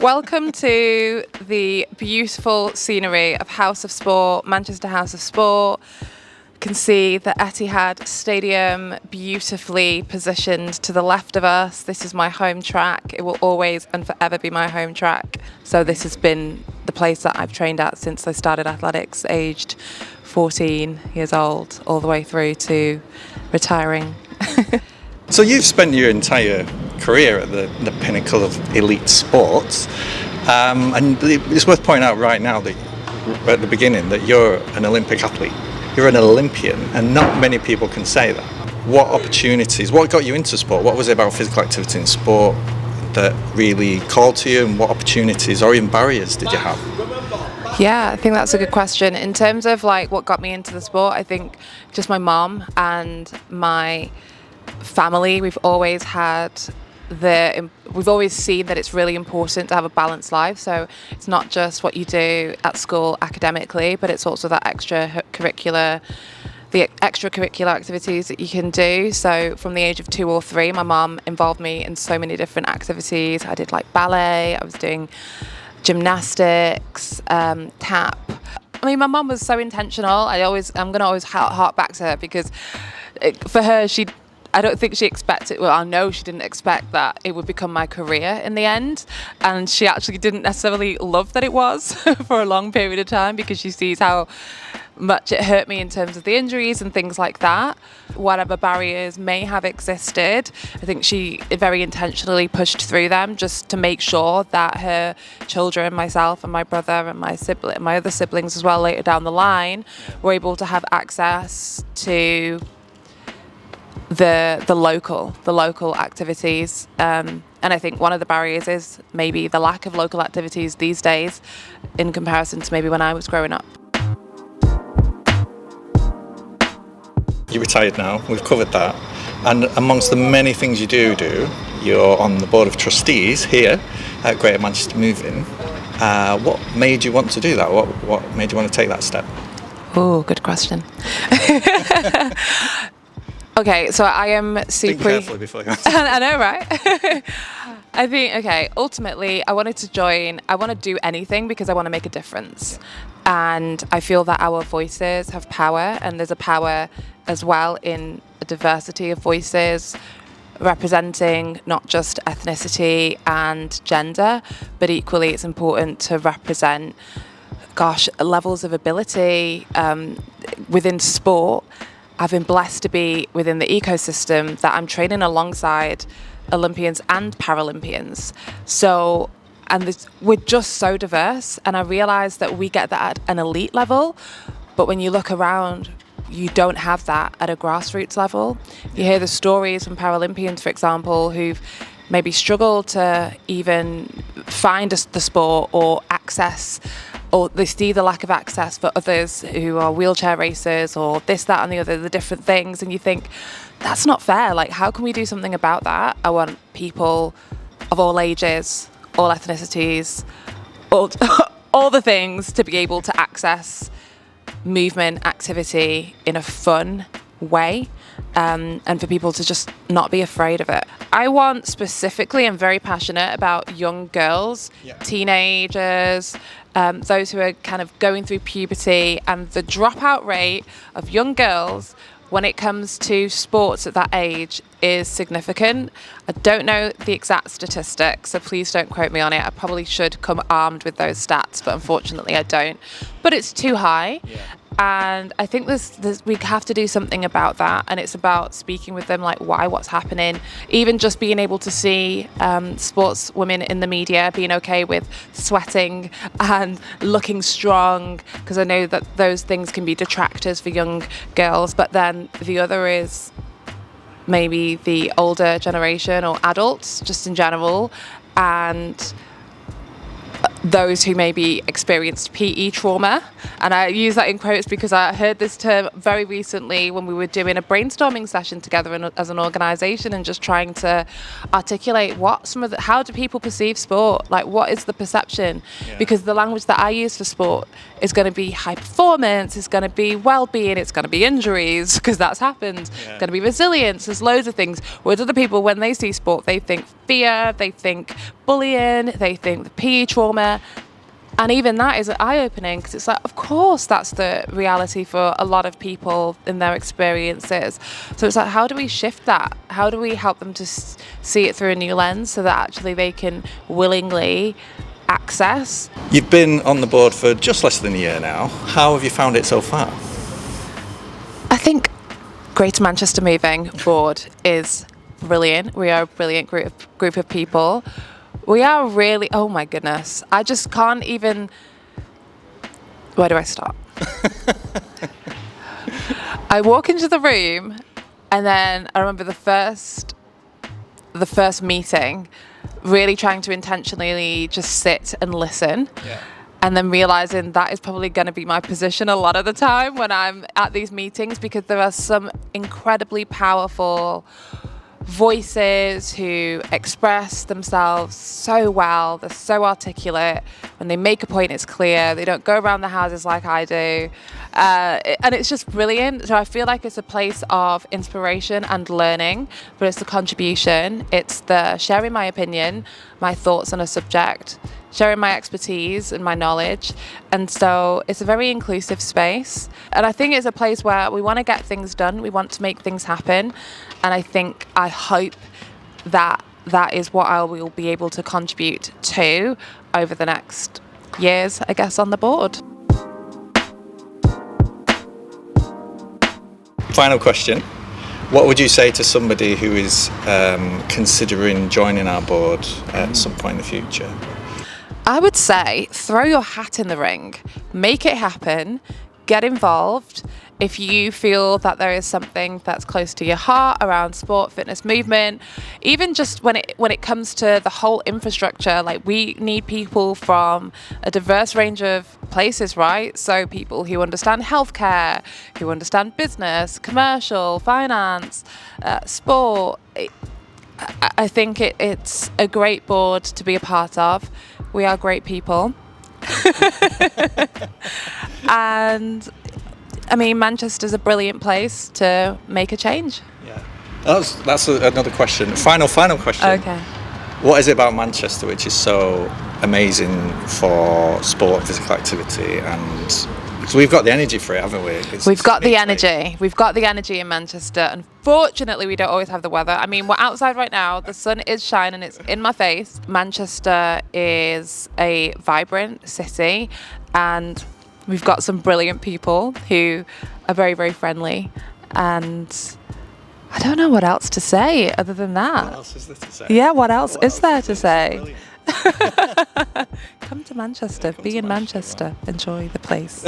Welcome to the beautiful scenery of House of Sport, Manchester House of Sport. You can see the Etihad Stadium beautifully positioned to the left of us. This is my home track. It will always and forever be my home track. So this has been the place that I've trained at since I started athletics, aged 14 years old, all the way through to retiring. So you've spent your entire career at the pinnacle of elite sports, and it's worth pointing out right now that at the beginning that you're an Olympic athlete. You're an Olympian, and not many people can say that. What opportunities, what got you into sport? What was it about physical activity in sport that really called to you, and what opportunities or even barriers did you have? Yeah, I think that's a good question. In terms of like what got me into the sport, I think just my mom and my family. We've always seen that it's really important to have a balanced life. So it's not just what you do at school academically, but it's also that extracurricular activities that you can do. So from the age of 2 or 3, my mom involved me in so many different activities. I did like ballet, I was doing gymnastics, tap. I mean, my mom was so intentional. I'm going to always hark back to her because for her, I don't think she expected, well, I know she didn't expect that it would become my career in the end. And she actually didn't necessarily love that it was for a long period of time because she sees how much it hurt me in terms of the injuries and things like that. Whatever barriers may have existed, I think she very intentionally pushed through them just to make sure that her children, myself and my brother and my other siblings as well later down the line, were able to have access to the local activities, and I think one of the barriers is maybe the lack of local activities these days in comparison to maybe when I was growing up. You're retired now, we've covered that, and amongst the many things you do, you're on the Board of Trustees here at Greater Manchester Moving. What made you want to do that? What made you want to take that step? Oh, good question. Okay, so I am super... Think carefully before you answer. I know, right? I think, ultimately, I want to do anything because I want to make a difference. And I feel that our voices have power, and there's a power as well in a diversity of voices representing not just ethnicity and gender, but equally it's important to represent, levels of ability within sport. I've been blessed to be within the ecosystem that I'm training alongside Olympians and Paralympians. So, we're just so diverse, and I realise that we get that at an elite level, but when you look around, you don't have that at a grassroots level. You hear the stories from Paralympians, for example, who've maybe struggled to even find the sport or access, or they see the lack of access for others who are wheelchair racers or this, that and the other, the different things, and you think, that's not fair. Like, how can we do something about that? I want people of all ages, all ethnicities, all the things to be able to access movement, activity in a fun way, and for people to just not be afraid of it. I want specifically, I'm very passionate about young girls, teenagers, those who are kind of going through puberty, and the dropout rate of young girls when it comes to sports at that age is significant. I don't know the exact statistics, so please don't quote me on it. I probably should come armed with those stats, but unfortunately I don't. But it's too high. And I think we have to do something about that, and it's about speaking with them, like what's happening, even just being able to see sports women in the media being okay with sweating and looking strong, because I know that those things can be detractors for young girls. But then the other is maybe the older generation or adults just in general, and those who maybe experienced PE trauma. And I use that in quotes because I heard this term very recently when we were doing a brainstorming session together as an organisation, and just trying to articulate how do people perceive sport? Like, what is the perception? Because the language that I use for sport is going to be high performance, it's going to be well-being, it's going to be injuries, because that's happened, it's going to be resilience, there's loads of things. Whereas other people, when they see sport, they think fear, they think bullying, they think the PE trauma. And even that is eye-opening, because it's like, of course, that's the reality for a lot of people in their experiences. So it's like, how do we shift that? How do we help them to see it through a new lens so that actually they can willingly access? You've been on the board for just less than a year now. How have you found it so far? I think Greater Manchester Moving Board is brilliant. We are a brilliant group of people. We are really, oh my goodness, I just can't even, where do I start? I walk into the room, and then I remember the first meeting, really trying to intentionally just sit and listen. Yeah. And then realizing that is probably going to be my position a lot of the time when I'm at these meetings, because there are some incredibly powerful voices who express themselves so well. They're so articulate. When they make a point, it's clear. They don't go around the houses like I do. And it's just brilliant. So I feel like it's a place of inspiration and learning, but it's the contribution. It's the sharing my opinion, my thoughts on a subject, sharing my expertise and my knowledge. And so it's a very inclusive space. And I think it's a place where we want to get things done. We want to make things happen. And I hope that that is what I will be able to contribute to over the next years, I guess, on the board. Final question. What would you say to somebody who is considering joining our board at some point in the future? I would say throw your hat in the ring, make it happen, get involved. If you feel that there is something that's close to your heart around sport, fitness, movement, even just when it comes to the whole infrastructure, like we need people from a diverse range of places, right? So people who understand healthcare, who understand business, commercial, finance, sport. I think it's a great board to be a part of. We are great people. And I mean, Manchester's a brilliant place to make a change. Yeah. That's another question. Final question. Okay. What is it about Manchester which is so amazing for sport and physical activity? And because we've got the energy for it, haven't we? We've got the energy. We've got the energy in Manchester. Unfortunately, we don't always have the weather. I mean, we're outside right now. The sun is shining. It's in my face. Manchester is a vibrant city, and we've got some brilliant people who are very, very friendly. And I don't know what else to say other than that. What else is there to say? Yeah, what else is there to say? Come to Manchester, be in Manchester, enjoy the place.